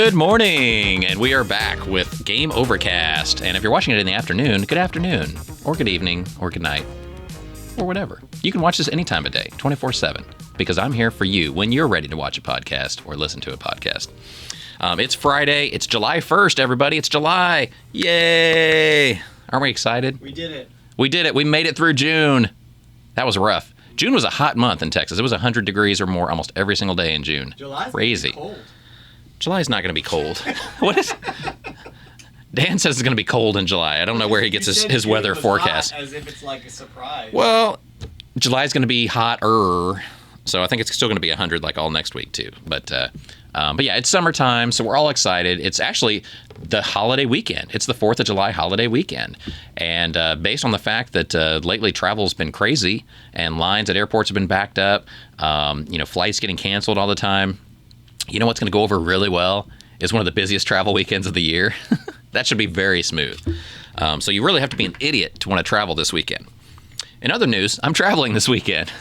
Good morning, and we are back with Game Overcast. And if you're watching it in the afternoon, good afternoon, or good evening, or good night, or whatever. You can watch this any time of day, 24/7, because I'm here for you when you're ready to watch a podcast or listen to a podcast. It's Friday. It's July 1st, everybody. It's July. Yay! Aren't we excited? We did it. We did it. We made it through June. That was rough. June was a hot month in Texas. It was 100 degrees or more almost every single day in June. July's crazy. Cold. July's not going to be cold. What is? Dan says it's going to be cold in July. I don't know where he gets his weather forecast. As if it's like a surprise. Well, July's going to be hotter, so I think it's still going to be 100 like all next week too. But yeah, it's summertime, so we're all excited. It's actually the holiday weekend. It's the 4th of July holiday weekend. And based on the fact that lately travel's been crazy and lines at airports have been backed up, flights getting canceled all the time, you know what's going to go over really well is one of the busiest travel weekends of the year. That should be very smooth. So you really have to be an idiot to want to travel this weekend. In other news, I'm traveling this weekend.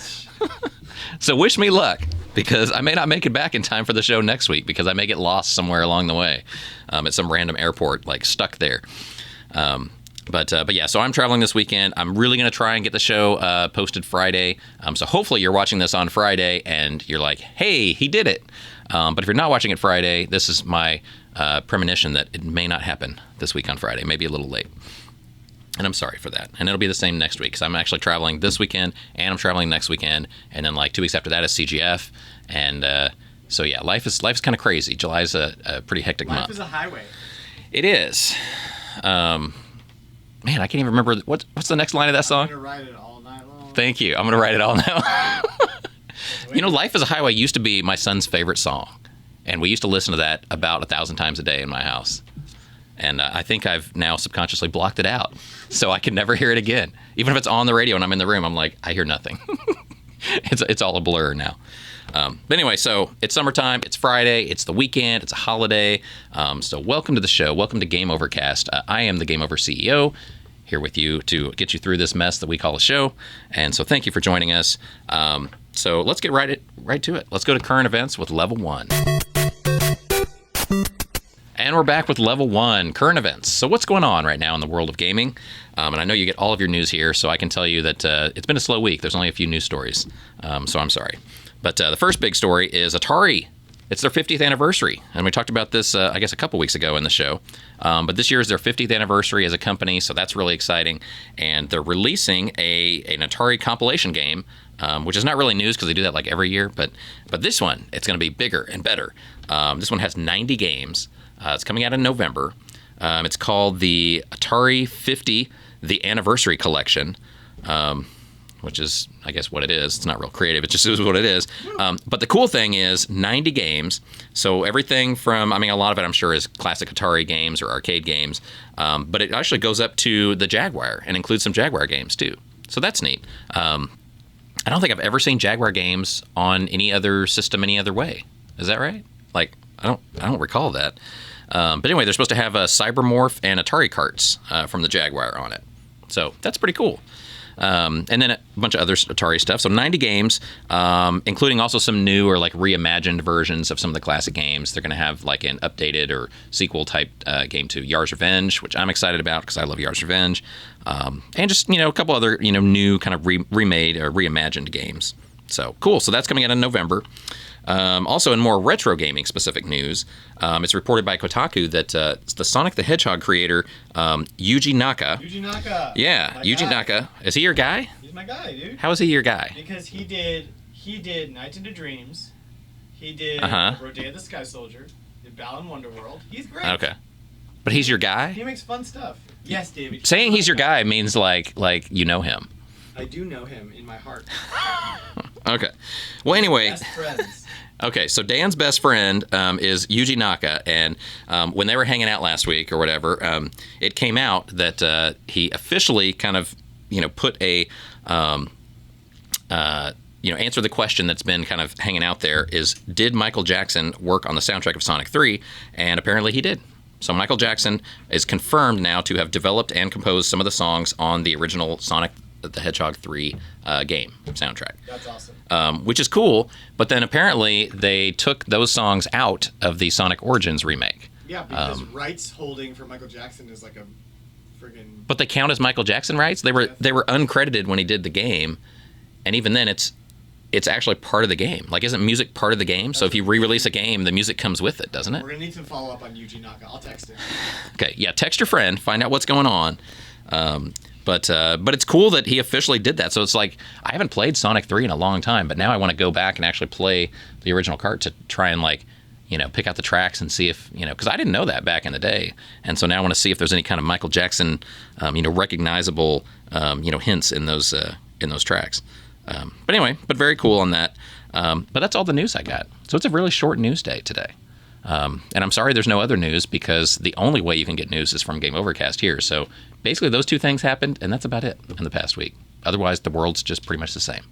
So wish me luck, because I may not make it back in time for the show next week, because I may get lost somewhere along the way at some random airport, like stuck there. But yeah, so I'm traveling this weekend. I'm really going to try and get the show posted Friday. So hopefully you're watching this on Friday and you're like, hey, he did it. But if you're not watching it Friday, this is my premonition that it may not happen this week on Friday, maybe a little late. And I'm sorry for that. And it'll be the same next week, because I'm actually traveling this weekend and I'm traveling next weekend. And then like 2 weeks after that is CGF. And so yeah, life is kind of crazy. July's a pretty hectic month. Life is a highway. It is. Man, I can't even remember. What's the next line of that song? I'm going to ride it all night long. Thank you. I'm going to write it all now. Life is a Highway used to be my son's favorite song. And we used to listen to that about 1,000 times a day in my house. And I think I've now subconsciously blocked it out, so I can never hear it again. Even if it's on the radio and I'm in the room, I'm like, I hear nothing. It's all a blur now. But anyway, so it's summertime, it's Friday, it's the weekend, it's a holiday. So welcome to the show. Welcome to Game Overcast. I am the Game Over CEO, here with you to get you through this mess that we call a show. And so thank you for joining us. So let's get right to it. Let's go to current events with Level 1. And we're back with Level 1, current events. So what's going on right now in the world of gaming? And I know you get all of your news here, so I can tell you that it's been a slow week. There's only a few news stories, so I'm sorry. But the first big story is Atari. It's their 50th anniversary, and we talked about this, I guess, a couple weeks ago in the show. But this year is their 50th anniversary as a company, so that's really exciting. And they're releasing an Atari compilation game, which is not really news because they do that like every year. But this one, it's going to be bigger and better. This one has 90 games. It's coming out in November. It's called the Atari 50, the Anniversary Collection, which is, I guess, what it is. It's not real creative. It just is what it is. But the cool thing is 90 games. So everything from, a lot of it, I'm sure, is classic Atari games or arcade games. But it actually goes up to the Jaguar and includes some Jaguar games, too. So that's neat. I don't think I've ever seen Jaguar games on any other system any other way. Is that right? Like, I don't recall that. But anyway, they're supposed to have Cybermorph and Atari carts from the Jaguar on it. So that's pretty cool. And then a bunch of other Atari stuff. So 90 games, including also some new or like reimagined versions of some of the classic games. They're going to have like an updated or sequel type game to Yars' Revenge, which I'm excited about because I love Yars' Revenge. And just, a couple other, new kind of remade or reimagined games. So cool. So that's coming out in November. Also, in more retro gaming specific news, it's reported by Kotaku that the Sonic the Hedgehog creator, Yuji Naka. Yuji Naka. Yeah, Yuji Naka. Is he your guy? He's my guy, dude. How is he your guy? Because he did Night into Dreams. He did Rodea the Sky Soldier. Did Balan Wonderworld. He's great. Okay. But he's your guy? He makes fun stuff. Yes, David. Saying he's your guy means like you know him. I do know him in my heart. Okay. Well, anyway. Best friends. Okay, so Dan's best friend is Yuji Naka, and when they were hanging out last week or whatever, it came out that he officially kind of, put a, answer the question that's been kind of hanging out there is, did Michael Jackson work on the soundtrack of Sonic 3? And apparently he did. So Michael Jackson is confirmed now to have developed and composed some of the songs on the original Sonic the Hedgehog 3 game soundtrack. That's awesome. Which is cool, but then apparently they took those songs out of the Sonic Origins remake. Yeah, because rights holding for Michael Jackson is like a friggin'... But they count as Michael Jackson rights? They were uncredited when he did the game, and even then it's actually part of the game. Like, isn't music part of the game? So if you re-release a game, the music comes with it, doesn't it? We're going to need some follow-up on Yuji Naka. I'll text him. Okay, yeah, text your friend, find out what's going on. But it's cool that he officially did that. So it's like, I haven't played Sonic 3 in a long time, but now I want to go back and actually play the original cart to try and, like, you know, pick out the tracks and see if, you know, because I didn't know that back in the day. And so now I want to see if there's any kind of Michael Jackson, recognizable, hints in those tracks. But anyway, very cool on that. But that's all the news I got. So it's a really short news day today. And I'm sorry there's no other news, because the only way you can get news is from Game Overcast here. So basically those two things happened, and that's about it in the past week. Otherwise, the world's just pretty much the same.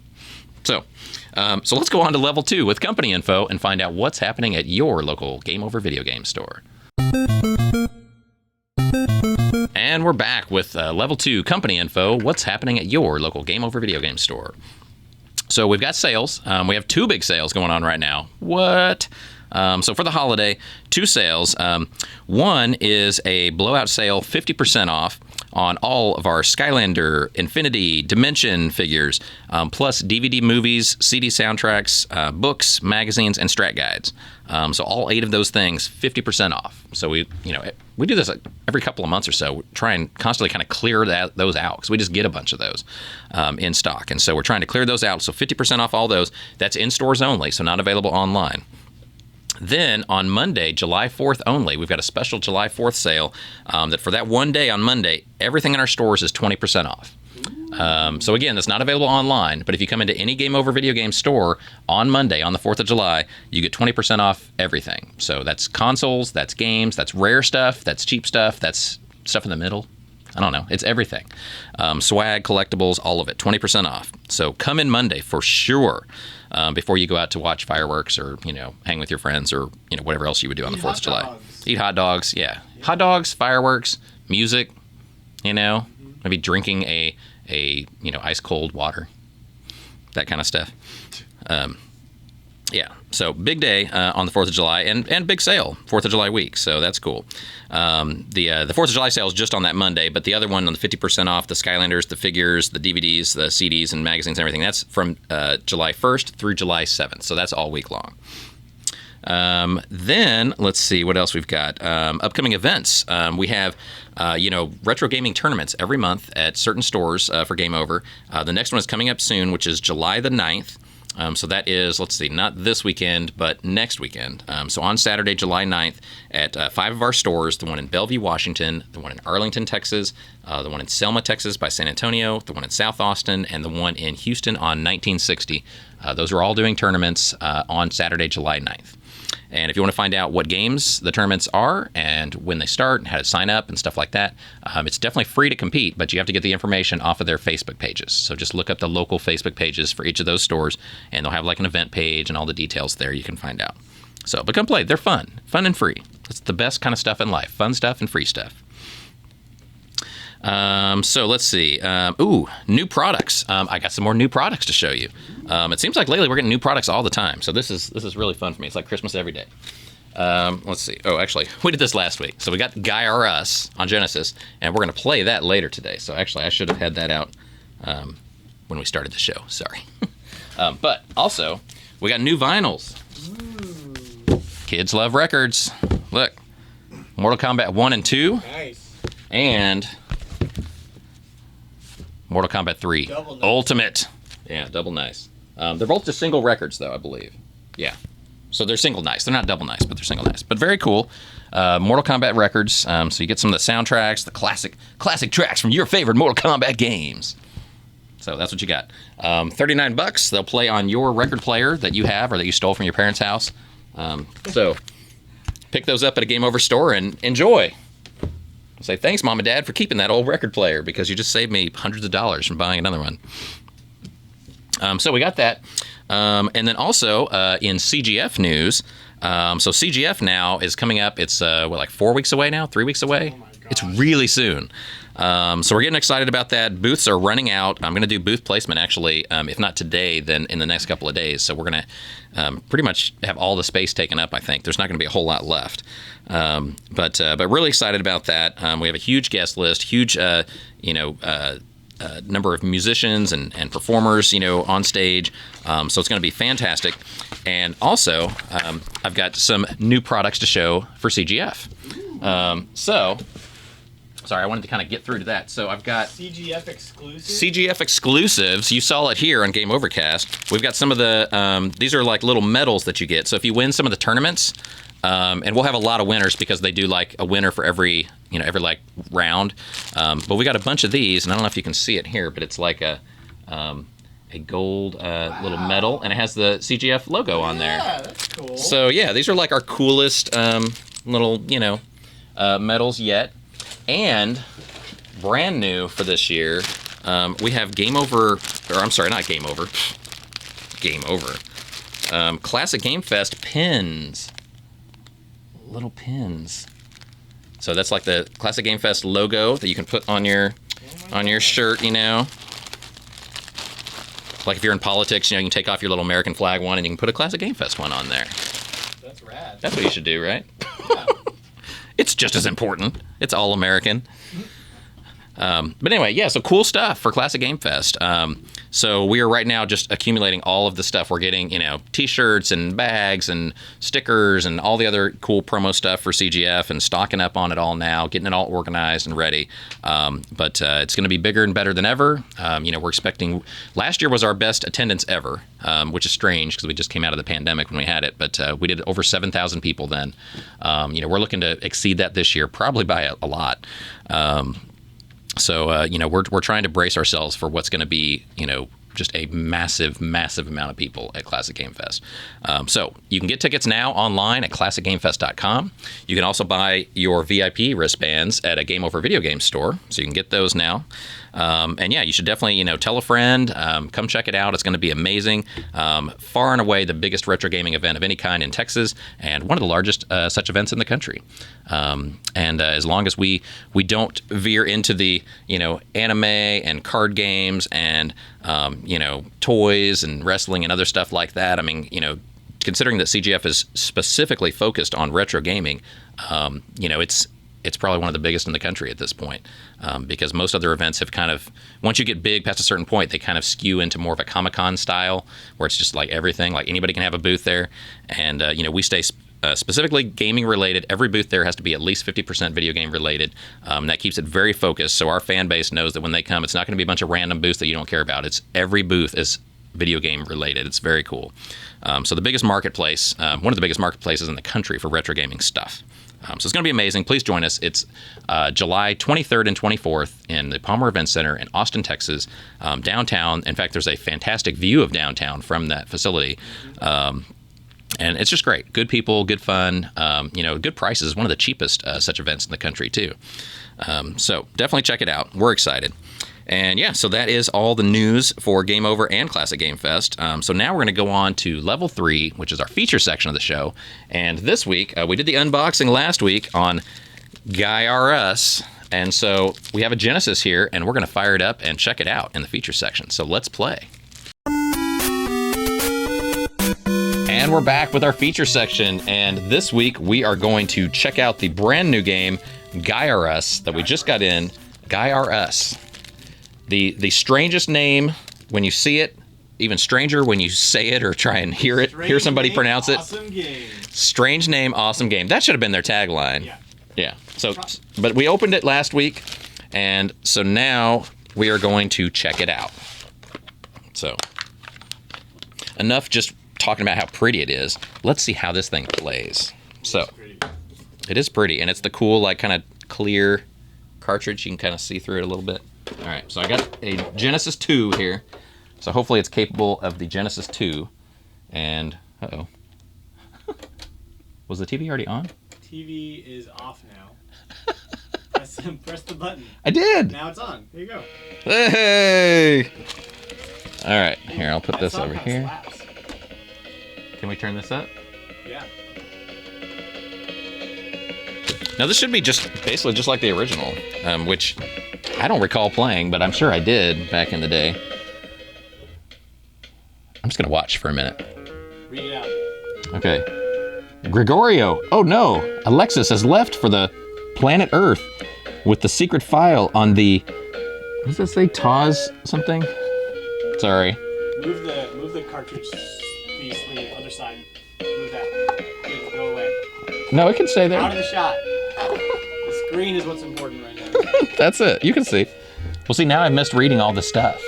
So let's go on to level 2 with company info and find out what's happening at your local Game Over video game store. And we're back with level 2 company info. What's happening at your local Game Over video game store? So we've got sales. We have 2 big sales going on right now. What? So for the holiday, 2 sales. One is a blowout sale, 50% off on all of our Skylander, Infinity, Dimension figures, plus DVD movies, CD soundtracks, books, magazines, and strat guides. So all 8 of those things, 50% off. So we do this every couple of months or so. We try and constantly kind of clear those out, because we just get a bunch of those in stock. And so we're trying to clear those out. So 50% off all those. That's in stores only, so not available online. Then on Monday, July 4th only, we've got a special July 4th sale that for that one day on Monday, everything in our stores is 20% off. So again, that's not available online, but if you come into any Game Over video game store on Monday, on the 4th of July, you get 20% off everything. So that's consoles, that's games, that's rare stuff, that's cheap stuff, that's stuff in the middle. I don't know. It's everything. Swag, collectibles, all of it, 20% off. So come in Monday for sure. Before you go out to watch fireworks or, hang with your friends or, whatever else you would do on the 4th of July. Eat hot dogs, yeah. Hot dogs, fireworks, music, maybe drinking a ice cold water, that kind of stuff. Yeah, so big day on the 4th of July and big sale, 4th of July week, so that's cool. The 4th of July sale is just on that Monday, but the other one on the 50% off, the Skylanders, the figures, the DVDs, the CDs, and magazines and everything, that's from July 1st through July 7th, so that's all week long. Then, let's see what else we've got. Upcoming events. We have, retro gaming tournaments every month at certain stores for Game Over. The next one is coming up soon, which is July the 9th. So that is, let's see, not this weekend, but next weekend. So on Saturday, July 9th, at 5 of our stores, the one in Bellevue, Washington, the one in Arlington, Texas, the one in Selma, Texas by San Antonio, the one in South Austin, and the one in Houston on 1960. Those are all doing tournaments on Saturday, July 9th. And if you want to find out what games the tournaments are and when they start and how to sign up and stuff like that, it's definitely free to compete, but you have to get the information off of their Facebook pages. So just look up the local Facebook pages for each of those stores, and they'll have like an event page and all the details there you can find out. So, but come play. They're fun and free. It's the best kind of stuff in life. Fun stuff and free stuff. So let's see. New products. I got some more new products to show you. It seems like lately we're getting new products all the time. So this is really fun for me. It's like Christmas every day. Let's see. Oh, actually, we did this last week. So we got Gaiares on Genesis, and we're going to play that later today. So actually, I should have had that out when we started the show. Sorry. But also, we got new vinyls. Ooh. Kids love records. Look, Mortal Kombat 1 and 2. Nice. And Mortal Kombat 3 Double nice. Ultimate. Yeah, double nice. They're both just single records, though, I believe. Yeah. So they're single nice. They're not double nice, but they're single nice. But very cool. Mortal Kombat records. So you get some of the soundtracks, the classic tracks from your favorite Mortal Kombat games. So that's what you got. $39. They'll play on your record player that you have or that you stole from your parents' house. So pick those up at a Game Over store and enjoy. Say thanks, Mom and Dad, for keeping that old record player because you just saved me hundreds of dollars from buying another one. So we got that. And then also in CGF news, so CGF now is coming up. It's like 4 weeks away now, 3 weeks away. Oh my gosh. It's really soon. So we're getting excited about that. Booths are running out. I'm going to do booth placement, actually, if not today, then in the next couple of days. So we're going to pretty much have all the space taken up, I think. There's not going to be a whole lot left. But really excited about that. We have a huge guest list, huge, number of musicians and performers, on stage. So it's going to be fantastic. And also, I've got some new products to show for CGF. Sorry, I wanted to kind of get through to that. So I've got CGF exclusives. CGF exclusives. You saw it here on Game Overcast. We've got some of the, these are like little medals that you get. So if you win some of the tournaments, and we'll have a lot of winners because they do like a winner for every like round. But we got a bunch of these, and I don't know if you can see it here, but it's like a gold little medal, and it has the CGF logo on there. Yeah, that's cool. So yeah, these are like our coolest little medals yet. And brand new for this year, we have Game Over. Classic Game Fest pins. Little pins. So that's like the Classic Game Fest logo that you can put on your shirt, Like if you're in politics, you can take off your little American flag one and you can put a Classic Game Fest one on there. That's rad. That's what you should do, right? Yeah. It's just as important. It's all American. But anyway, yeah, so cool stuff for Classic Game Fest. So we are right now just accumulating all of the stuff. We're getting, T-shirts and bags and stickers and all the other cool promo stuff for CGF and stocking up on it all now, getting it all organized and ready. But it's going to be bigger and better than ever. We're expecting... Last year was our best attendance ever, which is strange because we just came out of the pandemic when we had it. But we did over 7,000 people then. We're looking to exceed that this year, probably by a lot. So we're trying to brace ourselves for what's going to be, just a massive, massive amount of people at Classic Game Fest. So you can get tickets now online at classicgamefest.com. You can also buy your VIP wristbands at a Game Over Video Games store, so you can get those now. And yeah, you should definitely, tell a friend, come check it out. It's going to be amazing. Far and away the biggest retro gaming event of any kind in Texas, and one of the largest such events in the country. And as long as we don't veer into the, anime and card games and, toys and wrestling and other stuff like that. I mean, considering that CGF is specifically focused on retro gaming, it's probably one of the biggest in the country at this point, because most other events have kind of, once you get big past a certain point, they kind of skew into more of a Comic-Con style, where it's just like everything, like anybody can have a booth there. And, we stay specifically gaming related. Every booth there has to be at least 50% video game related. That keeps it very focused, so our fan base knows that when they come, it's not going to be a bunch of random booths that you don't care about. It's every booth is video game related. It's very cool. So the biggest marketplace, one of the biggest marketplaces in the country for retro gaming stuff. So it's going to be amazing. Please join us. It's July 23rd and 24th in the Palmer Event Center in Austin, Texas, downtown. In fact, there's a fantastic view of downtown from that facility. And it's just great. Good people, good fun, good prices. One of the cheapest such events in the country, too. So definitely check it out. We're excited. And yeah, so that is all the news for Game Over and Classic Game Fest. So now we're going to go on to Level 3, which is our feature section of the show. And this week, we did the unboxing last week on Gaiares. And so we have a Genesis here, and we're going to fire it up and check it out in the feature section. So let's play. And we're back with our feature section. And this week, we are going to check out the brand new game, Gaiares, that we just got in. Gaiares. The strangest name when you see it, even stranger when you say it or try and hear somebody pronounce it. Awesome game. Strange name, awesome game. That should have been their tagline. Yeah. Yeah. So, but we opened it last week, and so now we are going to check it out. So, enough just talking about how pretty it is. Let's see how this thing plays. So, it is pretty, and it's the cool, like, kind of clear cartridge. You can kind of see through it a little bit. All right, so I got a Genesis 2 here. So hopefully it's capable of the Genesis 2. And, uh-oh. Was the TV already on? TV is off now. Press the button. I did! Now it's on. There you go. Hey! All right, here, I'll put this over here. Slaps. Can we turn this up? Yeah. Now this should be basically just like the original, which I don't recall playing, but I'm sure I did back in the day. I'm just going to watch for a minute. Read it out. Okay. Gregorio. Oh no. Alexis has left for the planet Earth with the secret file on the... What does that say? TAWS something? Sorry. Move the cartridge piece to the other side. Move that. It'll go away. No, it can stay there. Out of the shot. The screen is what's important right now. That's it. You can see. Well, see, now I've missed reading all the stuff.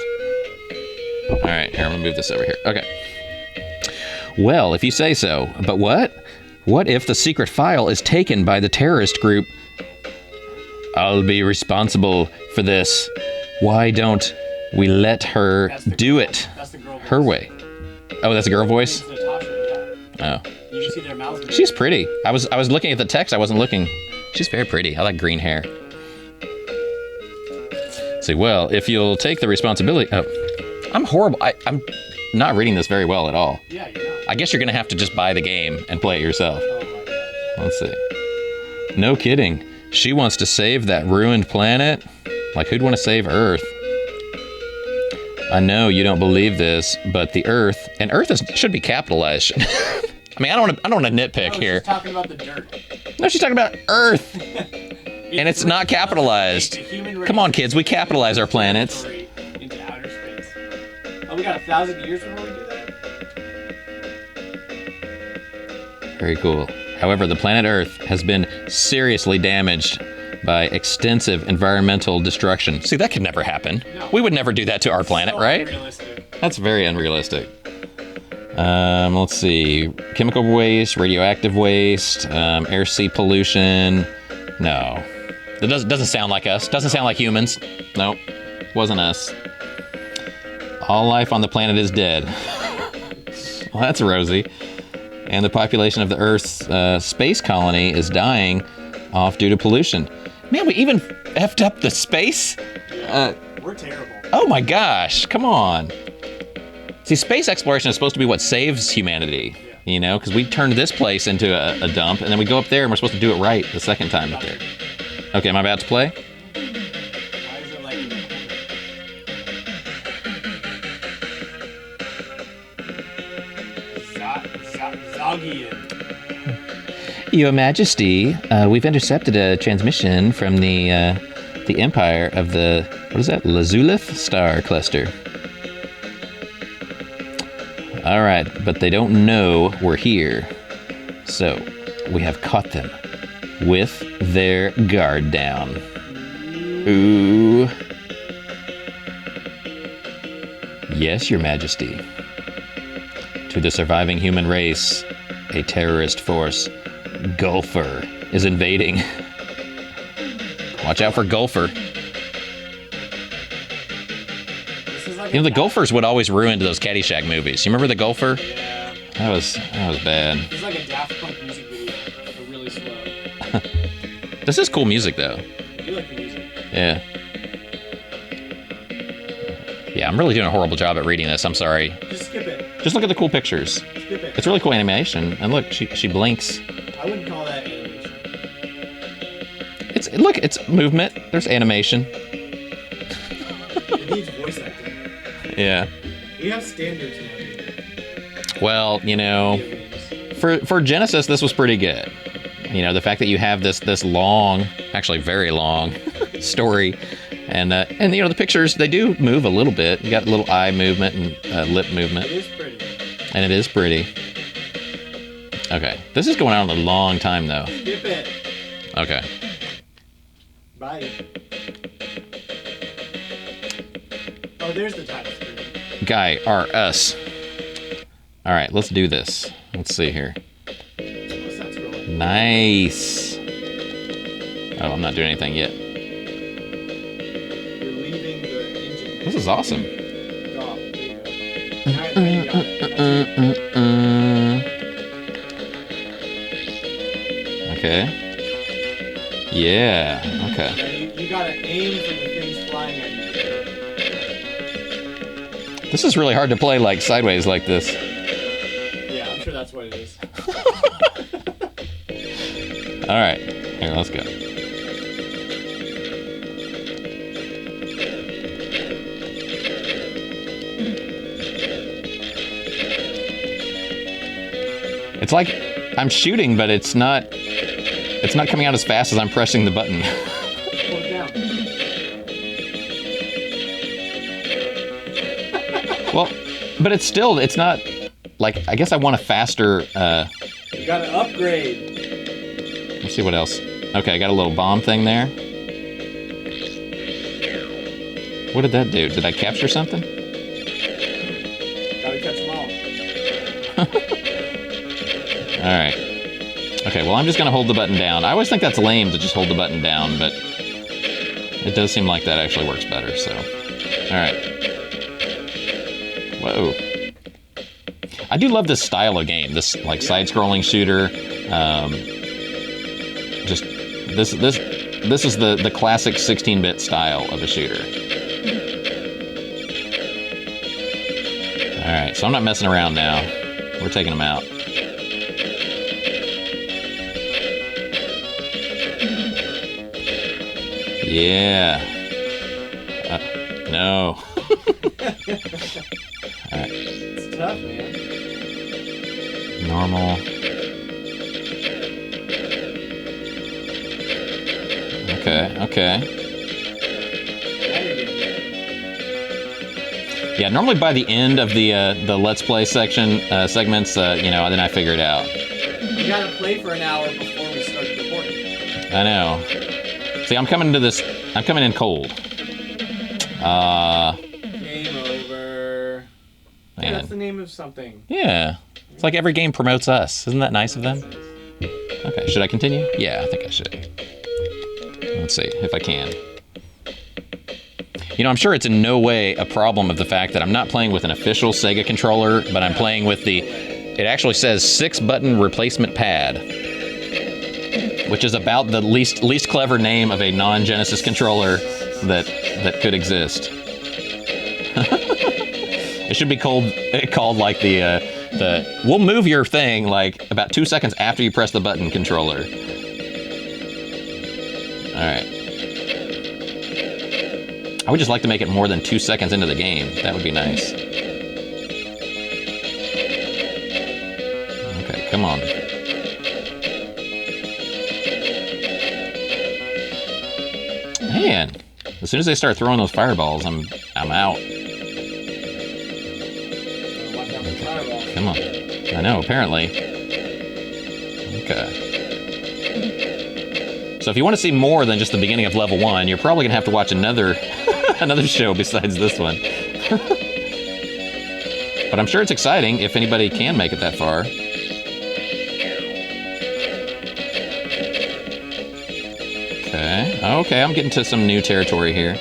All right, here, I'm gonna move this over here. Okay. Well, if you say so. But what? What if the secret file is taken by the terrorist group? I'll be responsible for this. Why don't we let her do it That's the girl voice. her way? Oh, that's a girl voice? It's Natasha, yeah. Oh. You can see their mouths moving. She's pretty. I was looking at the text. I wasn't looking. She's very pretty. I like green hair. Say, well, if you'll take the responsibility... Oh, I'm horrible. I'm not reading this very well at all. Yeah, you're not. I guess you're going to have to just buy the game and play it yourself. Oh my gosh. Let's see. No kidding. She wants to save that ruined planet? Like, who'd want to save Earth? I know you don't believe this, but the Earth... And Earth should be capitalized. I mean, I don't want to nitpick No, here. she's talking about the dirt. No, she's talking about Earth. And it's not capitalized. Come on, kids. We capitalize our planets. Into outer space. Oh, we got 1,000 years before we do that? Very cool. However, the planet Earth has been seriously damaged by extensive environmental destruction. See, that could never happen. No. We would never do that to our planet, So right? unrealistic. That's very unrealistic. Let's see. Chemical waste, radioactive waste, air-sea pollution. No. That doesn't sound like us. Doesn't sound like humans. Nope. Wasn't us. All life on the planet is dead. Well, that's rosy. And the population of the Earth's space colony is dying off due to pollution. Man, we even effed up the space? We're terrible. Oh my gosh, come on. See, space exploration is supposed to be what saves humanity, you know, because we turned this place into a dump, and then we go up there and we're supposed to do it right the second time up there. Okay, am I about to play? Why is it like... Zogian. Your Majesty, we've intercepted a transmission from the Empire of the, what is that, Lazulith star cluster. All right, but they don't know we're here. So, we have caught them with their guard down. Ooh. Yes, Your Majesty. To the surviving human race, a terrorist force, Gulfer, is invading. Watch out for Gulfer. You know, the Gulfers would always ruin those Caddyshack movies. You remember the Gulfer? Yeah. That was bad. It's like a Daft Punk music video, but really slow. This is cool music, though. I do like the music. Yeah. Yeah, I'm really doing a horrible job at reading this. I'm sorry. Just skip it. Just look at the cool pictures. Skip it. It's really cool animation. And look, she blinks. I wouldn't call that animation. It's movement. There's animation. It needs voice acting. Yeah. We have standards now, dude. Well, you know, for Genesis, this was pretty good. You know, the fact that you have this long, actually very long story, and you know, the pictures, they do move a little bit. You got a little eye movement and lip movement. It is pretty. And it is pretty. Okay, this is going on a long time though. Skip it. Okay. Bye. Oh, there's the title screen. Gaiares. All right, let's do this. Let's see here. What's that scrolling? Nice. Oh, I'm not doing anything yet. You're leaving the engine. This is awesome. Oh, there you go. Now you got it. Okay. Yeah. Okay. Yeah, you gotta aim for the things flying at you. This is really hard to play like sideways like this. Yeah, I'm sure that's what it is. All right. Here, let's go. It's like I'm shooting, but it's not coming out as fast as I'm pressing the button. Pull it down. Well, but it's not, like, I guess I want a faster, You gotta upgrade. let's see what else. Okay, I got a little bomb thing there. What did that do? Did I capture something? Gotta catch them all. Alright. Okay, well, I'm just gonna hold the button down. I always think that's lame to just hold the button down, but it does seem like that actually works better, so. Alright. Whoa. I do love this style of game, this, like, side-scrolling shooter. Just, this is the classic 16-bit style of a shooter. Alright, so I'm not messing around now. We're taking them out. Yeah. No. Alright. It's tough, man. Normal. Okay. Yeah, normally by the end of the Let's Play section segments, then I figure it out. You gotta play for an hour before we start recording. I know. See, I'm coming in cold. Game over. Man. That's the name of something. Yeah. It's like every game promotes us. Isn't that nice of them? Okay, should I continue? Yeah, I think I should. Let's see if I can. I'm sure it's in no way a problem of the fact that I'm not playing with an official Sega controller, but I'm playing with it actually says 6-button replacement pad, which is about the least clever name of a non-Genesis controller that could exist. It should be called like the we'll move your thing like about 2 seconds after you press the button controller. All right. I would just like to make it more than 2 seconds into the game. That would be nice. Okay, come on. Man, as soon as they start throwing those fireballs, I'm out. Okay, come on. I know, apparently. Okay. So if you want to see more than just the beginning of level 1, you're probably going to have to watch another show besides this one. But I'm sure it's exciting if anybody can make it that far. Okay, I'm getting to some new territory here.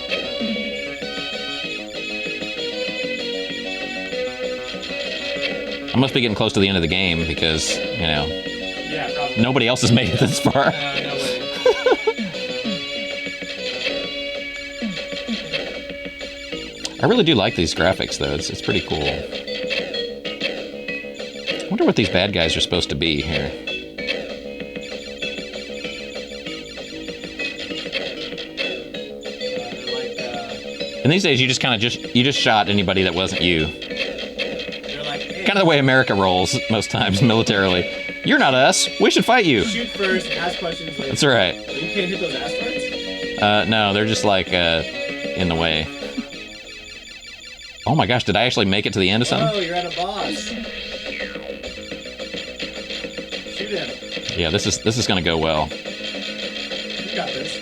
I must be getting close to the end of the game because, Yeah, probably. nobody else has made it this far. Nobody. I really do like these graphics, though. It's pretty cool. I wonder what these bad guys are supposed to be here. In these days, you just shot anybody that wasn't you. They're like, hey, Kind of the way America rolls most times militarily. You're not us. We should fight you. shoot first, ask questions later. That's right. You can't hit those asteroids? No, they're just like in the way. Oh my gosh, did I actually make it to the end of something? Oh, you're at a boss. Shoot him. Yeah, this is gonna go well. You got this.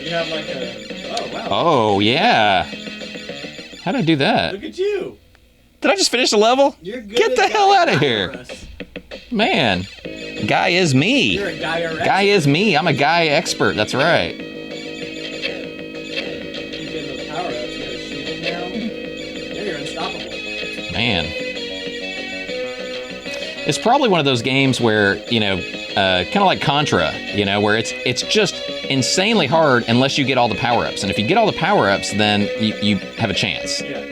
You have like a... Oh, wow. Oh yeah. How did I do that? Look at you. Did I just finish the level? You're good. Get the at hell out of here. Gaiares. Man, guy is me. You're a Gaiares. Guy is me. I'm a guy expert. That's right. You get those power-ups. You got a shield now. Yeah, you're unstoppable. Man. It's probably one of those games where, kind of like Contra, where it's just insanely hard unless you get all the power-ups. And if you get all the power-ups, then you have a chance. Yeah.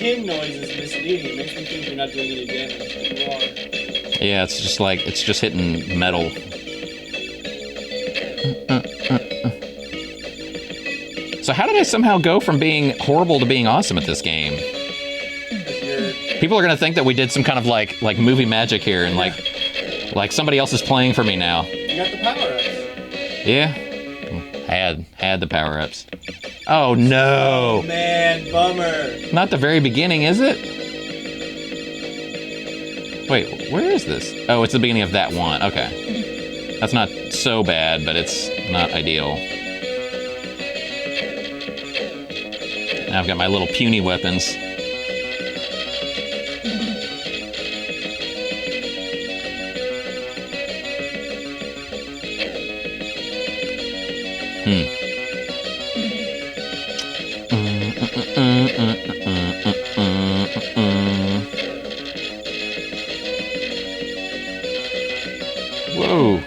ting noise is misleading. It makes me think you're not doing any damage. But you are. Yeah, it's just like, it's just hitting metal. So how did I somehow go from being horrible to being awesome at this game? People are gonna think that we did some kind of like movie magic here, and like somebody else is playing for me now. You got the power-ups. Yeah, had the power-ups. Oh no! Oh man, bummer. Not the very beginning, is it? Wait, where is this? Oh, it's the beginning of that one. Okay, that's not so bad, but it's not ideal. Now I've got my little puny weapons. Whoa.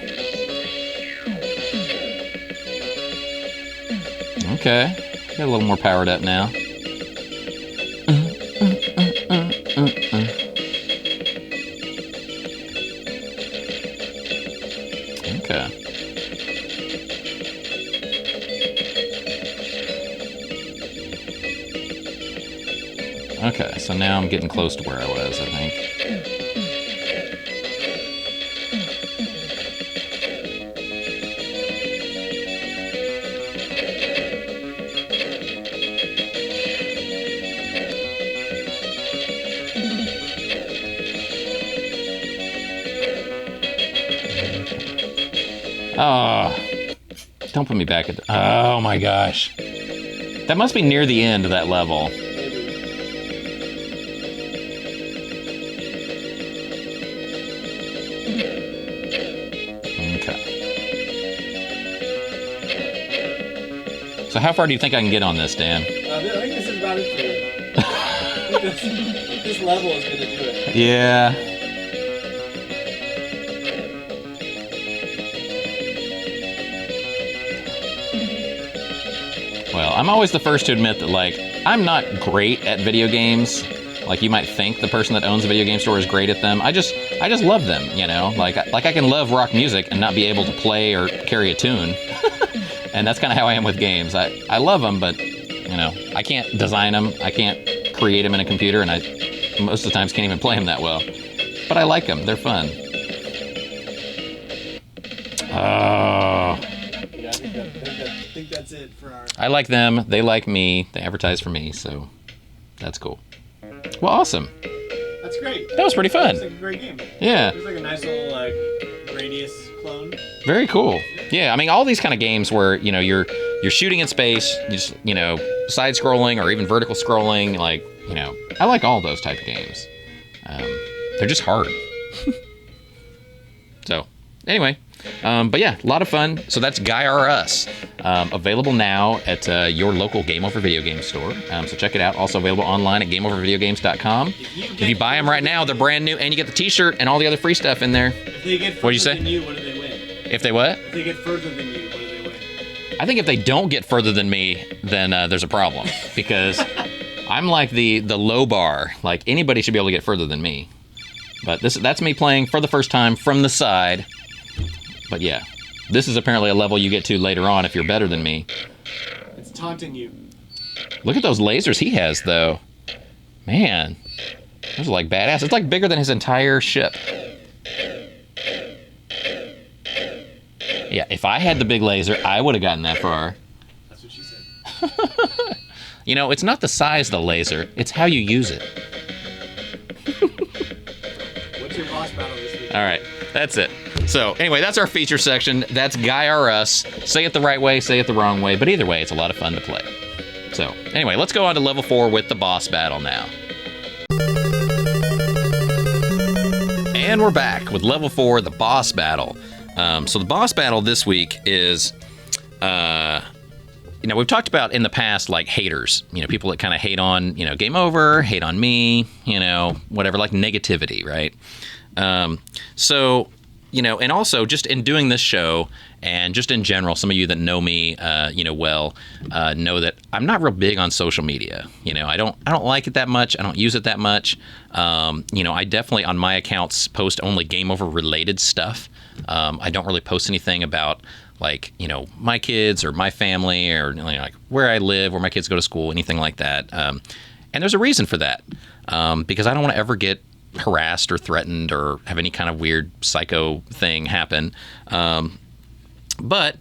Okay. Got a little more powered up now. Okay. Okay, so now I'm getting close to where I was, I think. Oh, don't put me back at the... Oh my gosh. That must be near the end of that level. So how far do you think I can get on this, Dan? I think this is about it for you. I think this level is going to do it. Yeah. Well, I'm always the first to admit that, like, I'm not great at video games. Like, you might think the person that owns a video game store is great at them. I just love them, you know? Like I can love rock music and not be able to play or carry a tune. And that's kind of how I am with games. I love them, but, you know, I can't design them. I can't create them in a computer, and I most of the times can't even play them that well. But I like them. They're fun. Oh. Yeah, I think that's it for our... I like them. They like me. They advertise for me, so that's cool. Well, awesome. That's great. That was pretty fun. It's like a great game. Yeah. It's like a nice little, like, Radius clone. Very cool. Yeah, I mean, all these kind of games where, you know, you're shooting in space, just, you know, side scrolling or even vertical scrolling, like, you know, I like all those type of games. They're just hard. So, anyway, but yeah, a lot of fun. So that's Gaiares, available now at your local Game Over Video Game store. So check it out. Also available online at GameOverVideogames.com. If you buy them right now, they're brand new, and you get the T-shirt and all the other free stuff in there. If they get What'd you further say? than you, what do they win? If they what? If they get further than you, what do they win? I think if they don't get further than me, then there's a problem, because I'm like the low bar. Like, anybody should be able to get further than me. But that's me playing for the first time from the side. But yeah, this is apparently a level you get to later on if you're better than me. It's taunting you. Look at those lasers he has, though. Man, those are like badass. It's like bigger than his entire ship. Yeah, if I had the big laser, I would have gotten that far. That's what she said. You know, it's not the size of the laser, it's how you use it. What's your boss battle this week? All right, that's it. So, anyway, that's our feature section. That's Gaiares. Say it the right way, say it the wrong way, but either way, it's a lot of fun to play. So, anyway, let's go on to level 4 with the boss battle now. And we're back with level 4, the boss battle. So the boss battle this week is, you know, we've talked about in the past, like, haters. You know, people that kind of hate on, you know, Game Over, hate on me, you know, whatever, like negativity, right? So and also just in doing this show and just in general, some of you that know me, well, know that I'm not real big on social media. I don't like it that much. I don't use it that much. I definitely on my accounts post only game over related stuff. I don't really post anything about like, my kids or my family or like where I live, where my kids go to school, anything like that. And there's a reason for that, because I don't want to ever get harassed or threatened or have any kind of weird psycho thing happen. But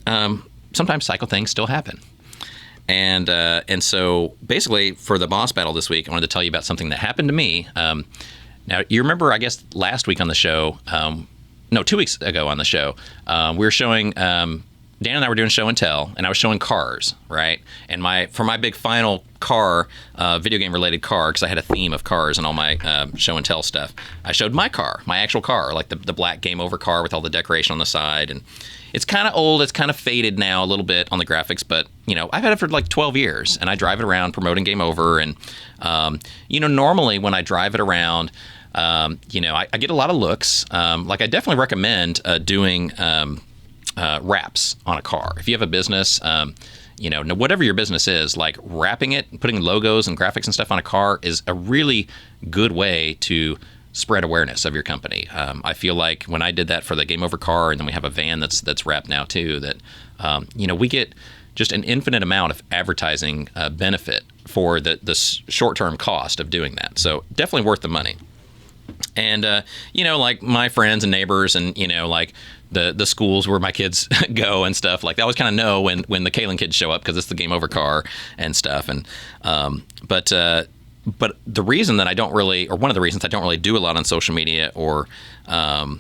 sometimes psycho things still happen. And so basically for the boss battle this week, I wanted to tell you about something that happened to me. Now, you remember, I guess, last week on the show, 2 weeks ago on the show, we were showing, Dan and I were doing show and tell, and I was showing cars, right? And for my big final car, video game related car, because I had a theme of cars and all my show and tell stuff, I showed my car, my actual car, like the black game over car with all the decoration on the side. And it's kind of old, it's kind of faded now a little bit on the graphics, but I've had it for like 12 years, and I drive it around promoting Game Over. And normally when I drive it around, I get a lot of looks. Like I definitely recommend doing wraps on a car. If you have a business, whatever your business is, like wrapping it, putting logos and graphics and stuff on a car is a really good way to spread awareness of your company. I feel like when I did that for the Game Over car, and then we have a van that's wrapped now too, that we get just an infinite amount of advertising benefit for the short-term cost of doing that. So definitely worth the money. And like my friends and neighbors and like the schools where my kids go and stuff, like they always kind of know when the Kaelin kids show up, because it's the Game Over car and stuff. And but the reason that I don't really, or one of the reasons I don't really do a lot on social media or that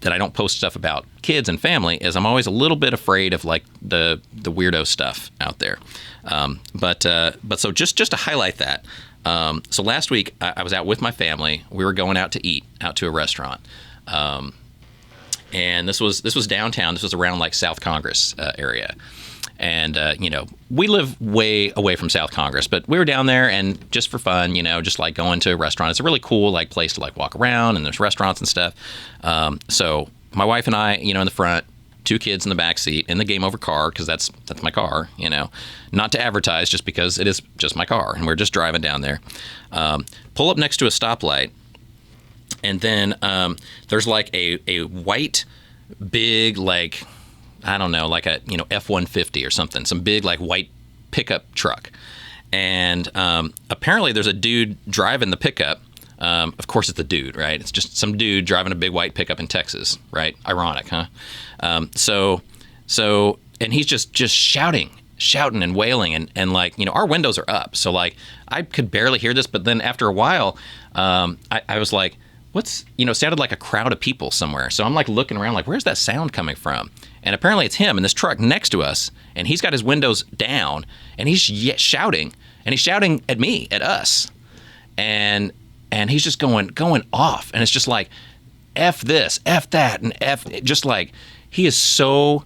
I don't post stuff about kids and family, is I'm always a little bit afraid of like the weirdo stuff out there. But so just to highlight that. So last week I was out with my family. We were going out to eat out to a restaurant. And this was downtown. This was around like South Congress area. And, we live way away from South Congress, but we were down there and just for fun, just like going to a restaurant. It's a really cool like place to like walk around, and there's restaurants and stuff. So my wife and I, in the front, 2 kids in the back seat in the Game Over car, because that's my car, not to advertise, just because it is just my car. And we're just driving down there, pull up next to a stoplight. And then there's like a white, big, like, I don't know, like a, F-150 or something, some big like white pickup truck. And apparently there's a dude driving the pickup. Of course it's the dude, right? It's just some dude driving a big white pickup in Texas, right? Ironic, huh? So and he's just shouting and wailing, and like, our windows are up. So like I could barely hear this, but then after a while, I was like, what's, it sounded like a crowd of people somewhere. So I'm like looking around like, where's that sound coming from? And apparently it's him in this truck next to us, and he's got his windows down, and he's shouting, and he's shouting at me, at us. And he's just going off. And it's just like, F this, F that, and F, just like, he is so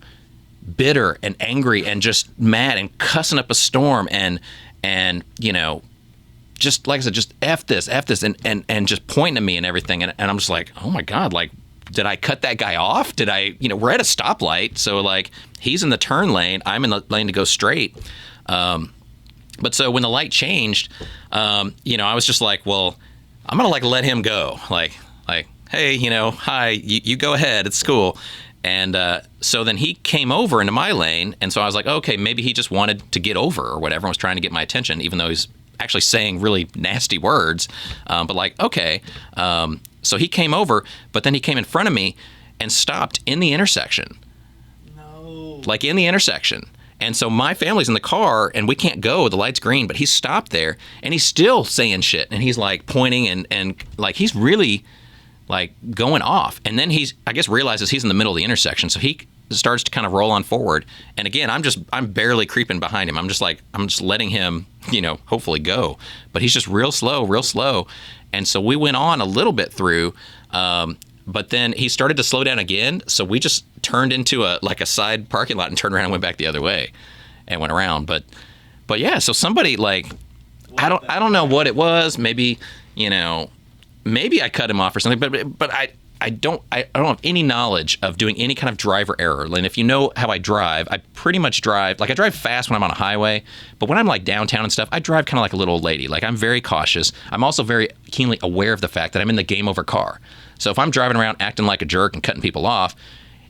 bitter and angry and just mad and cussing up a storm, and just like I said, just F this, and just pointing at me and everything. And I'm just like, oh my God, like, did I cut that guy off? Did I, we're at a stoplight. So like, he's in the turn lane, I'm in the lane to go straight. But so when the light changed, I was just like, well, I'm going to like let him go. Like, hey, hi, you go ahead. It's cool. And so then he came over into my lane. And so I was like, okay, maybe he just wanted to get over or whatever, and was trying to get my attention, even though he's actually saying really nasty words. But like, okay. So he came over, but then he came in front of me and stopped in the intersection. No. Like in the intersection. And so my family's in the car, and we can't go. The light's green, but he's stopped there, and he's still saying shit. And he's like pointing and like he's really like going off. And then he's, I guess, realizes he's in the middle of the intersection. So he starts to kind of roll on forward. And again, I'm barely creeping behind him. I'm just letting him, hopefully go. But he's just real slow. And so we went on a little bit through, but then he started to slow down again. So we just turned into a side parking lot and turned around and went back the other way and went around. But yeah, so somebody like, I don't know what it was. Maybe, maybe I cut him off or something, but I don't have any knowledge of doing any kind of driver error. And if you know how I drive, I pretty much drive, like I drive fast when I'm on a highway, but when I'm like downtown and stuff, I drive kind of like a little old lady. Like I'm very cautious. I'm also very keenly aware of the fact that I'm in the game over car. So if I'm driving around acting like a jerk and cutting people off,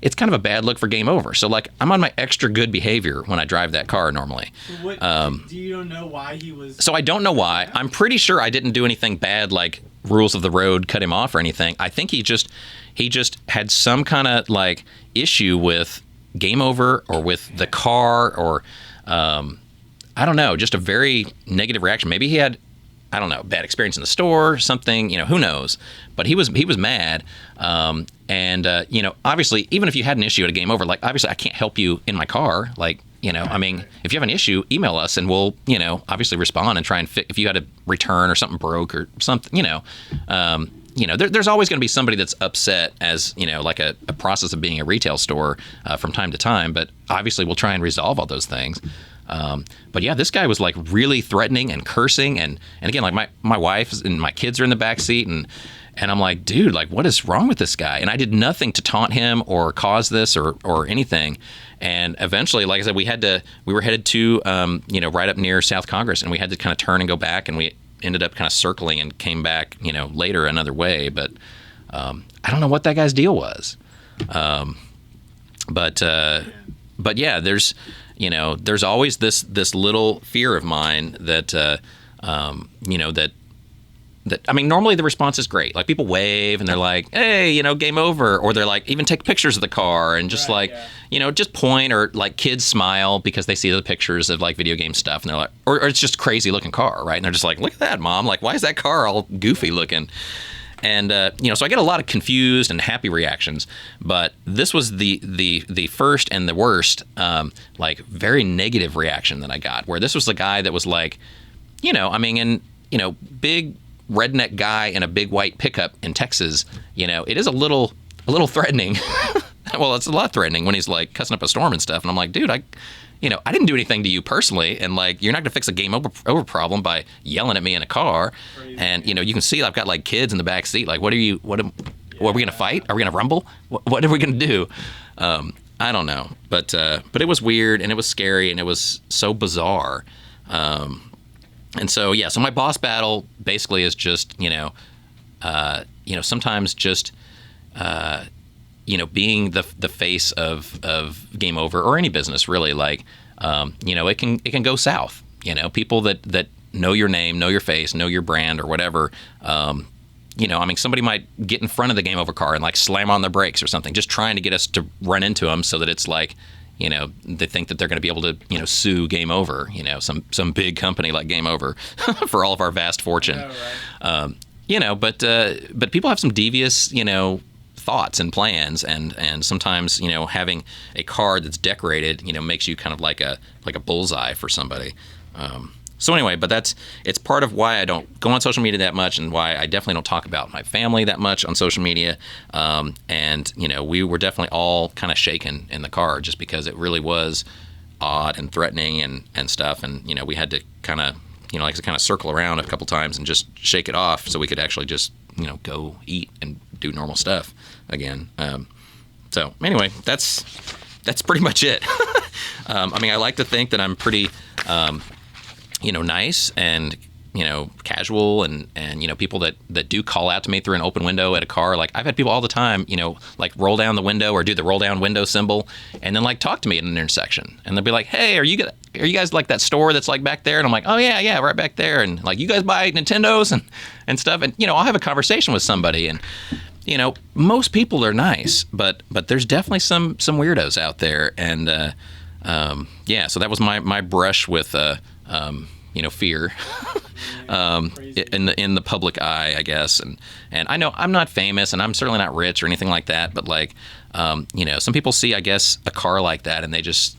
it's kind of a bad look for game over. So like I'm on my extra good behavior when I drive that car normally. Do you don't know why he was? So I don't know why. I'm pretty sure I didn't do anything bad like rules of the road cut him off or anything. I think he just had some kind of like issue with game over or with the car or I don't know, just a very negative reaction. Maybe he had, I don't know, bad experience in the store, something, who knows. But he was mad. Obviously, even if you had an issue at a game over, like obviously I can't help you in my car. Like, I mean, if you have an issue, email us and we'll, obviously respond and try and fix if you had a return or something broke or something, there's always going to be somebody that's upset as, like a process of being a retail store from time to time. But obviously we'll try and resolve all those things. But yeah, this guy was like really threatening and cursing. And again, like my wife and my kids are in the back seat and I'm like, dude, like what is wrong with this guy? And I did nothing to taunt him or cause this or anything. And eventually, like I said, we were headed to, right up near South Congress and we had to kind of turn and go back and we ended up kind of circling and came back, later another way. But I don't know what that guy's deal was. But yeah, there's always this little fear of mine that, that I mean, normally the response is great. Like people wave and they're like, hey, game over. Or they're like, even take pictures of the car and just just point or like kids smile because they see the pictures of like video game stuff and they're like, or it's just crazy looking car, right? And they're just like, look at that, Mom. Like, why is that car all goofy looking? And, so I get a lot of confused and happy reactions, but this was the first and the worst, like very negative reaction that I got, where this was the guy that was like, big redneck guy in a big white pickup in Texas, it is a little threatening. Well, it's a lot threatening when he's like cussing up a storm and stuff. And I'm like, dude, I didn't do anything to you personally. And like, you're not gonna fix a game over problem by yelling at me in a car. Crazy. And you can see I've got like kids in the back seat. Like, what are we gonna fight? Are we gonna rumble? What are we gonna do? I don't know. But it was weird and it was scary and it was so bizarre. And so, yeah, so my boss battle basically is just, sometimes just, being the face of game over or any business really, like, it can go south, people that know your name, know your face, know your brand or whatever. I mean, somebody might get in front of the game over car and like slam on their brakes or something, just trying to get us to run into them so that it's like, they think that they're going to be able to, sue Game Over, some big company like Game Over for all of our vast fortune. Know, right? But people have some devious, thoughts and plans, and sometimes, having a car that's decorated, makes you kind of like a bullseye for somebody. So anyway, but it's part of why I don't go on social media that much and why I definitely don't talk about my family that much on social media. And, we were definitely all kind of shaken in the car just because it really was odd and threatening and stuff. And, we had to kind of, like to kind of circle around a couple times and just shake it off so we could actually just, go eat and do normal stuff again. So anyway, that's pretty much it. I mean, I like to think that I'm pretty, nice and, casual and people that do call out to me through an open window at a car. Like I've had people all the time, like roll down the window or do the roll down window symbol and then like talk to me at an intersection. And they'll be like, hey, are you guys like that store that's like back there? And I'm like, oh yeah, right back there. And like, you guys buy Nintendos and stuff. And, I'll have a conversation with somebody and, most people are nice, but there's definitely some weirdos out there. And, so that was my brush with, fear in the public eye, I guess. And I know I'm not famous and I'm certainly not rich or anything like that, but like, some people see, I guess, a car like that and they just,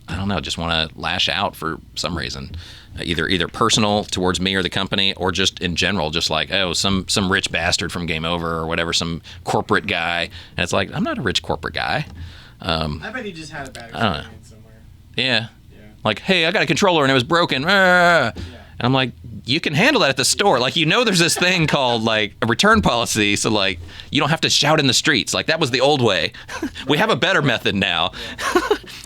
I don't know, just want to lash out for some reason, either personal towards me or the company or just in general, just like, oh, some rich bastard from Game Over or whatever, some corporate guy. And it's like, I'm not a rich corporate guy. I bet he just had a bad experience somewhere. Yeah. Like, hey, I got a controller and it was broken. Yeah. And I'm like, you can handle that at the store. Like, there's this thing called, like, a return policy. So, like, you don't have to shout in the streets. Like, that was the old way. We have a better method now.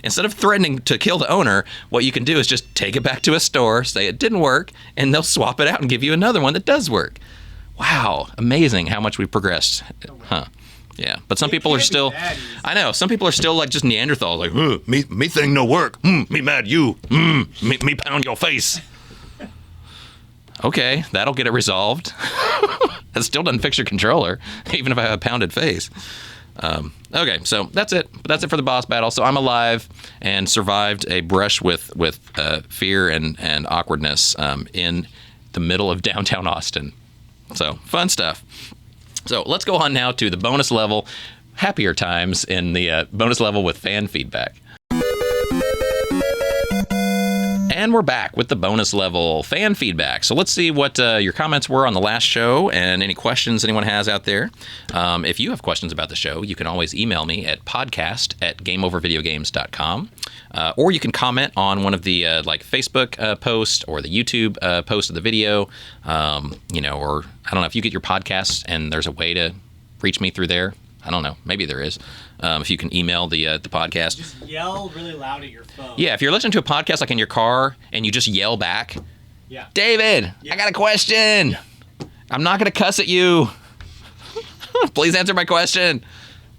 Instead of threatening to kill the owner, what you can do is just take it back to a store, say it didn't work, and they'll swap it out and give you another one that does work. Wow. Amazing how much we've progressed. Huh. Yeah. But some people are still, I know, some people are still, like, just Neanderthals. Like, me thing no work. Me mad you. Me pound your face. Okay, that'll get it resolved. That still doesn't fix your controller, even if I have a pounded face. Okay, so that's it. That's it for the boss battle. So I'm alive and survived a brush with fear and awkwardness in the middle of downtown Austin. So fun stuff. So let's go on now to the bonus level. Happier times in the bonus level with fan feedback. And we're back with the bonus level fan feedback. So let's see what your comments were on the last show and any questions anyone has out there. If you have questions about the show, you can always email me at podcast@gameovervideogames.com. Or you can comment on one of the Facebook posts or the YouTube post of the video. Or I don't know if you get your podcasts and there's a way to reach me through there. I don't know. Maybe there is. If you can email the podcast. Just yell really loud at your phone. Yeah, if you're listening to a podcast like in your car and you just yell back, yeah. David, I got a question. Yeah. I'm not going to cuss at you. Please answer my question.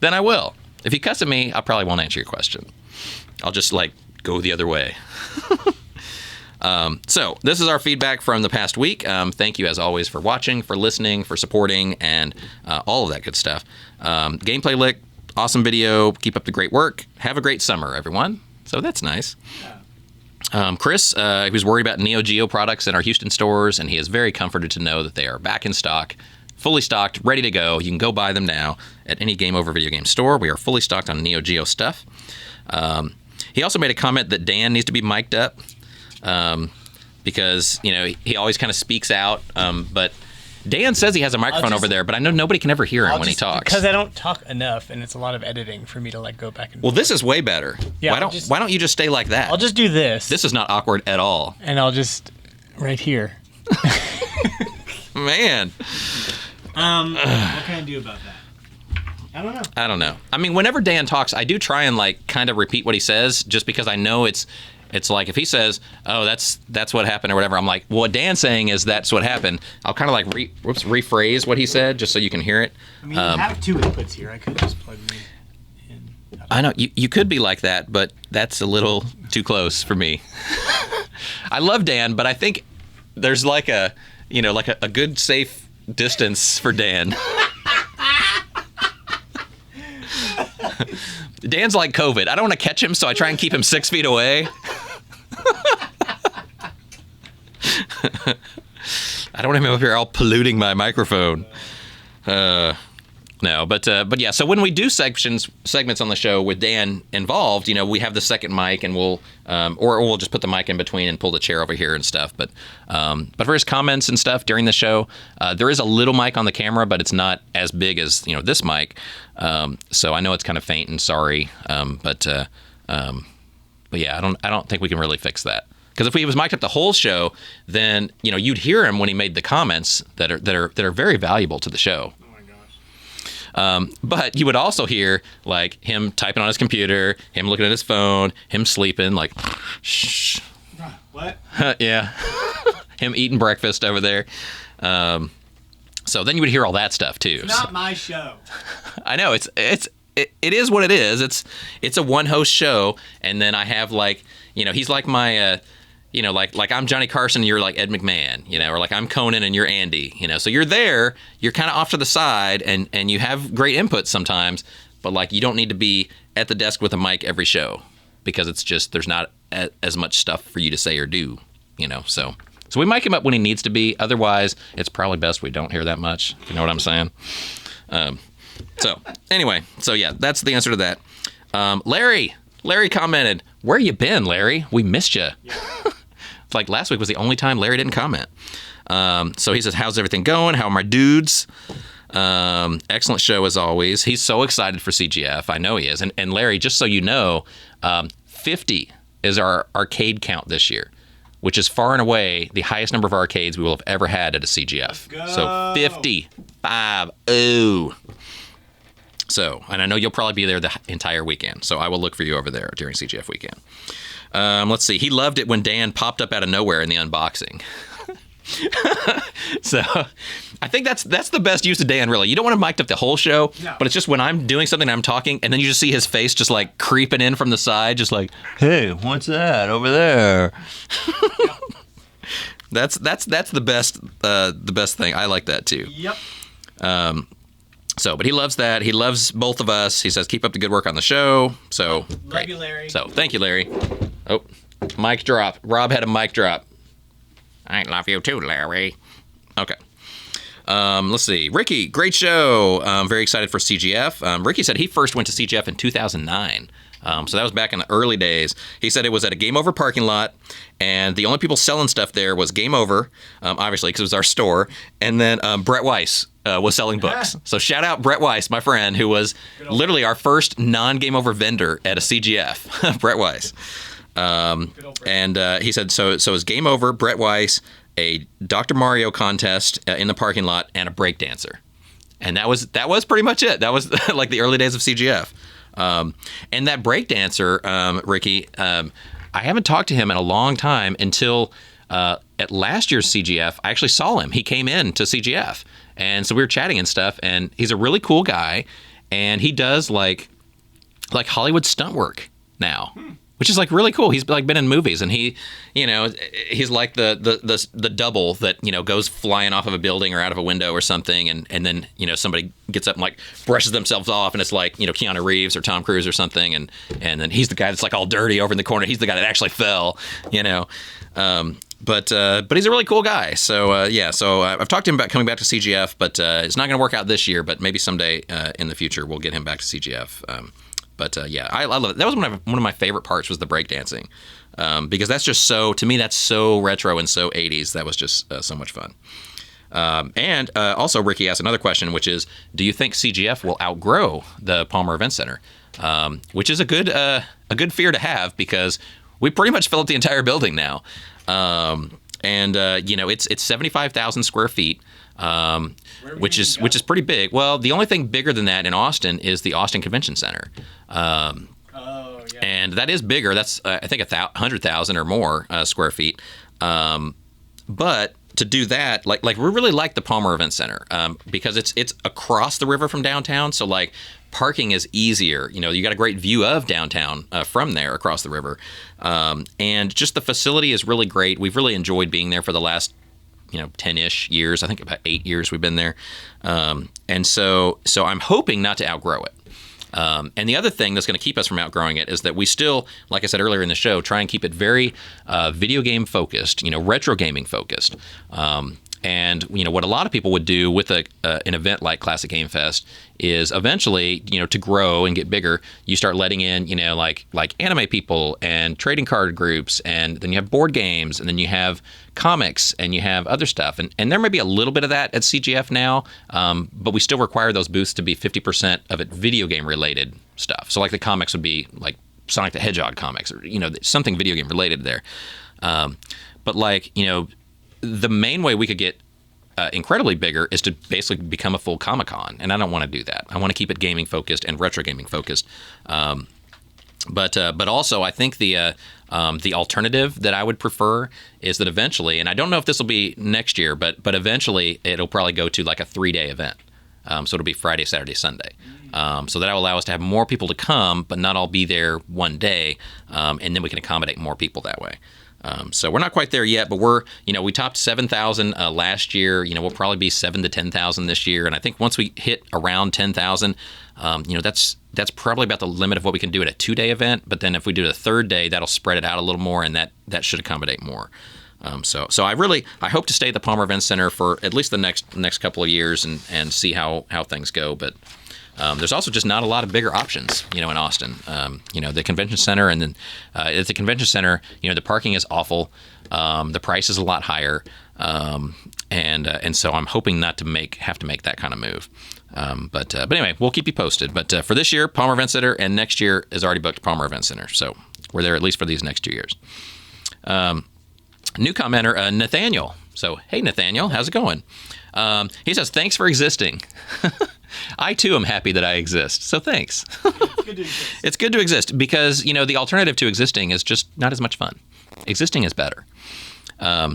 Then I will. If you cuss at me, I probably won't answer your question. I'll just go the other way. So this is our feedback from the past week. Thank you as always for watching, for listening, for supporting, and all of that good stuff. Gameplay Lick. Awesome video. Keep up the great work. Have a great summer, everyone. So that's nice. Chris, he was worried about Neo Geo products in our Houston stores, and he is very comforted to know that they are back in stock, fully stocked, ready to go. You can go buy them now at any Game Over Video Game store. We are fully stocked on Neo Geo stuff. He also made a comment that Dan needs to be mic'd up because, he always kind of speaks out, but Dan says he has a microphone over there, but I know nobody can ever hear him when he talks. Because I don't talk enough, and it's a lot of editing for me to go back and forth. Well, this is way better. Yeah, why don't you just stay like that? I'll just do this. This is not awkward at all. And I'll just right here. Man. What can I do about that? I don't know. I mean, whenever Dan talks, I do try and kind of repeat what he says, just because I know it's like if he says, "Oh, that's what happened" or whatever, I'm like, well, what Dan's saying is that's what happened. I'll kind of rephrase what he said just so you can hear it. I mean, you have two inputs here. I could just plug me in. I know you could be like that, but that's a little too close for me. I love Dan, but I think there's a good safe distance for Dan. Dan's like COVID. I don't want to catch him, so I try and keep him 6 feet away. I don't want him up here all polluting my microphone. No, but yeah. So when we do segments on the show with Dan involved, we have the second mic, and we'll just put the mic in between and pull the chair over here and stuff. But for his comments and stuff during the show, there is a little mic on the camera, but it's not as big as this mic. So I know it's kind of faint and sorry. But yeah, I don't think we can really fix that. Because if he was mic'd up the whole show, then you'd hear him when he made the comments that are very valuable to the show. But you would also hear him typing on his computer, him looking at his phone, him sleeping, shh. What? Yeah. Him eating breakfast over there. So then you would hear all that stuff too. It's not my show. I know it is what it is. It's a one host show, and then I have he's like my like I'm Johnny Carson and you're like Ed McMahon, or I'm Conan and you're Andy, so you're there, you're kind of off to the side and you have great input sometimes, but you don't need to be at the desk with a mic every show because it's just, there's not as much stuff for you to say or do, so we mic him up when he needs to be. Otherwise, it's probably best we don't hear that much. You know what I'm saying? So anyway, yeah, that's the answer to that. Larry commented, "Where you been, Larry? We missed you." Yeah. Last week was the only time Larry didn't comment. So he says, "How's everything going? How are my dudes?" Excellent show as always. He's so excited for CGF. I know he is. And Larry, just so you know, 50 is our arcade count this year. which is far and away the highest number of arcades we will have ever had at a CGF. So 55. Ooh. So, and I know you'll probably be there the entire weekend, so I will look for you over there during CGF weekend. Let's see. He loved it when Dan popped up out of nowhere in the unboxing. So, I think that's the best use of Dan, really. You don't want him mic'd up the whole show, but it's just when I'm doing something and I'm talking, and then you just see his face just like creeping in from the side, just like, hey, what's that over there? That's the best thing. I like that too. Yep. So, but he loves that. He loves both of us. He says, keep up the good work on the show. So, Love you, Larry. So, thank you, Larry. Oh, mic drop. Rob had a mic drop. I love you too, Larry. Okay. Let's see. Ricky, great show. Very excited for CGF. Ricky said he first went to CGF in 2009. So that was back in the early days. He said it was at a Game Over parking lot, and the only people selling stuff there was Game Over, obviously, because it was our store, and then Brett Weiss was selling books. So shout out Brett Weiss, my friend, who was literally our first non-Game Over vendor at a CGF. Brett Weiss. And he said, so it was Game Over, Brett Weiss, a Dr. Mario contest in the parking lot, and a breakdancer. And that was pretty much it. That was like the early days of CGF. And that breakdancer, Ricky, I haven't talked to him in a long time until at last year's CGF. I actually saw him. He came in to CGF, and so we were chatting and stuff. And he's a really cool guy, and he does like Hollywood stunt work now. Which is like really cool. He's like been in movies, and he's like the double that goes flying off of a building or out of a window or something, and then somebody gets up and like brushes themselves off, and it's like Keanu Reeves or Tom Cruise or something, and then he's the guy that's like all dirty over in the corner. He's the guy that actually fell, But he's a really cool guy. So so I've talked to him about coming back to CGF, but it's not going to work out this year. But maybe someday in the future we'll get him back to CGF. But I love it. That was one of my favorite parts was the breakdancing, because that's just to me that's so retro and so 80s. That was just so much fun. And also Ricky asked another question, which is, do you think CGF will outgrow the Palmer Event Center? Which is a good fear to have, because we pretty much fill up the entire building now. It's 75,000 square feet. Which is pretty big. Well, the only thing bigger than that in Austin is the Austin Convention Center. And that is bigger. That's I think 100,000 or more square feet. But to do that, like we really like the Palmer Event Center because it's across the river from downtown. So like parking is easier. You got a great view of downtown from there across the river, and just the facility is really great. We've really enjoyed being there for the last 10-ish years. I think about 8 years we've been there. And so I'm hoping not to outgrow it. And the other thing that's going to keep us from outgrowing it is that we still, like I said earlier in the show, try and keep it very video game focused, retro gaming focused. And what a lot of people would do with an event like Classic Game Fest is eventually, to grow and get bigger, you start letting in, like anime people and trading card groups, and then you have board games, and then you have comics, and you have other stuff. And there may be a little bit of that at CGF now, but we still require those booths to be 50% of it video game related stuff. So like the comics would be like Sonic the Hedgehog comics, or something video game related there. But like the main way we could get incredibly bigger is to basically become a full Comic-Con, and I don't want to do that. I want to keep it gaming focused and retro gaming focused. But also I think the alternative that I would prefer is that eventually, and I don't know if this will be next year, but eventually it'll probably go to like a 3-day event. So it'll be Friday, Saturday, Sunday. So that will allow us to have more people to come, but not all be there one day, and then we can accommodate more people that way. So we're not quite there yet, but we topped 7,000 last year. We'll probably be 7,000 to 10,000 this year. And I think once we hit around 10,000, that's probably about the limit of what we can do at a 2-day event. But then if we do a 3rd day, that'll spread it out a little more, and that should accommodate more. So I hope to stay at the Palmer Event Center for at least the next couple of years and see how things go. But there's also just not a lot of bigger options, in Austin. The convention center, and then at the convention center, the parking is awful. The price is a lot higher, and so I'm hoping not to have to make that kind of move. But anyway, we'll keep you posted. But for this year, Palmer Event Center, and next year is already booked Palmer Event Center. So we're there at least for these next 2 years. New commenter, Nathaniel. So, hey, Nathaniel, how's it going? He says, thanks for existing. I, too, am happy that I exist. So thanks. It's good to exist. It's good to exist because, the alternative to existing is just not as much fun. Existing is better.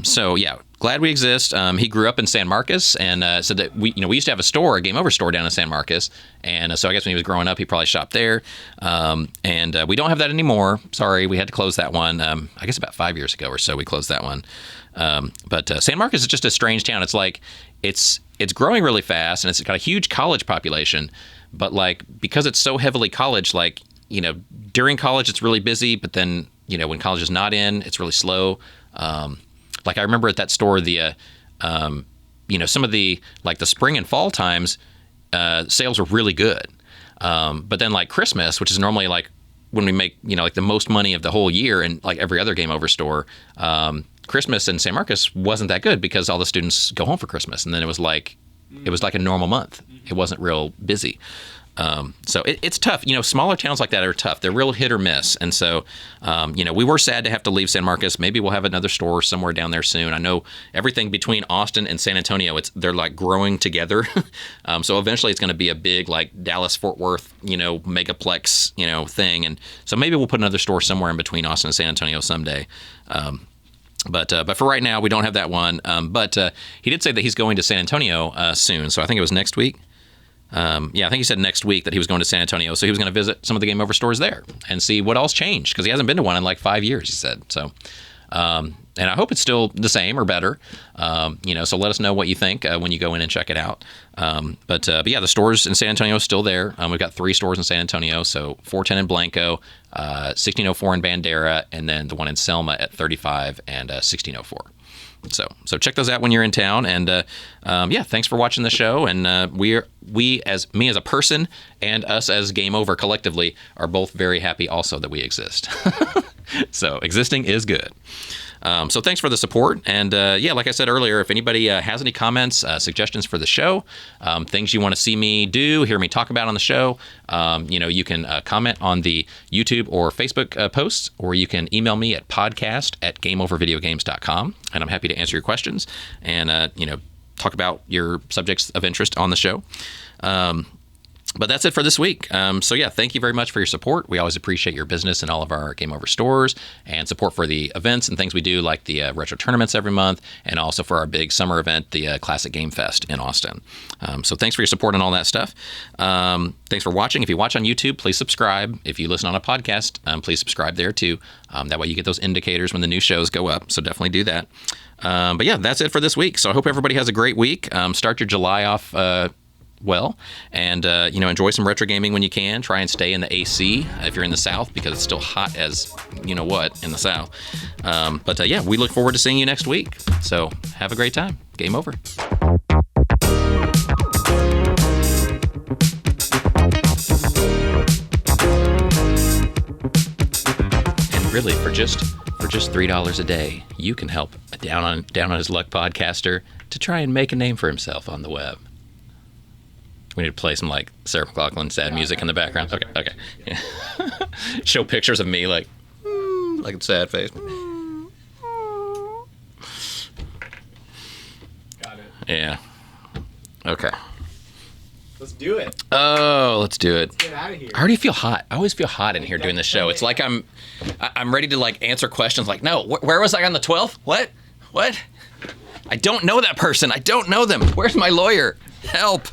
So, yeah, glad we exist. He grew up in San Marcos and said that we used to have a Game Over store down in San Marcos. And so I guess when he was growing up, he probably shopped there. And we don't have that anymore. Sorry, we had to close that one. I guess about 5 years ago or so, we closed that one. But San Marcos is just a strange town. It's like it's growing really fast and it's got a huge college population. But because it's so heavily college, during college, it's really busy. But then, when college is not in, it's really slow. I remember at that store, some of the the spring and fall times, sales were really good. But then Christmas, which is normally when we make, the most money of the whole year and every other Game Over store, Christmas in San Marcos wasn't that good because all the students go home for Christmas. And then it was like a normal month. It wasn't real busy. So it's tough. Smaller towns like that are tough. They're real hit or miss. And so, we were sad to have to leave San Marcos. Maybe we'll have another store somewhere down there soon. I know everything between Austin and San Antonio, they're growing together. So eventually it's going to be a big Dallas Fort Worth, megaplex, thing. And so maybe we'll put another store somewhere in between Austin and San Antonio someday. But for right now, we don't have that one. But he did say that he's going to San Antonio soon. So I think it was next week. I think he said next week that he was going to San Antonio. So he was going to visit some of the Game Over stores there and see what else changed because he hasn't been to one in 5 years, he said. So, and I hope it's still the same or better. So let us know what you think when you go in and check it out. But yeah, the stores in San Antonio are still there. We've got 3 stores in San Antonio. So 410 in Blanco, 1604 in Bandera, and then the one in Selma at 35 and 1604. So check those out when you're in town. And thanks for watching the show. And me as a person and us as Game Over collectively are both very happy also that we exist. So existing is good. So thanks for the support. And like I said earlier, if anybody has any comments, suggestions for the show, things you want to see me do, hear me talk about on the show, you can comment on the YouTube or Facebook posts, or you can email me at podcast@gameovervideogames.com, and I'm happy to answer your questions and, talk about your subjects of interest on the show. But that's it for this week. Thank you very much for your support. We always appreciate your business in all of our Game Over stores and support for the events and things we do, like the retro tournaments every month, and also for our big summer event, the Classic Game Fest in Austin. So thanks for your support and all that stuff. Thanks for watching. If you watch on YouTube, please subscribe. If you listen on a podcast, please subscribe there too. That way you get those indicators when the new shows go up. So definitely do that. But yeah, that's it for this week. So I hope everybody has a great week. Start your July off well, and enjoy some retro gaming when you can. Try and stay in the AC if you're in the South, because it's still hot as what in the South. But we look forward to seeing you next week. So have a great time. Game over. And really, for just $3 a day, you can help Down on His Luck podcaster to try and make a name for himself on the web. We need to play some Sarah McLachlan sad music in the background. Okay. Yeah. Show pictures of me like a sad face. Got it. Yeah. Okay. Let's do it. Oh, let's do it. Let's get out of here. I already feel hot. I always feel hot in here doing this show. It's like I'm ready to answer questions like, no, where was I on the 12th? What? I don't know that person. I don't know them. Where's my lawyer? Help.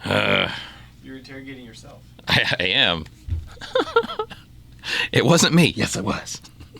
You're interrogating yourself. I am. It wasn't me. Yes, it was.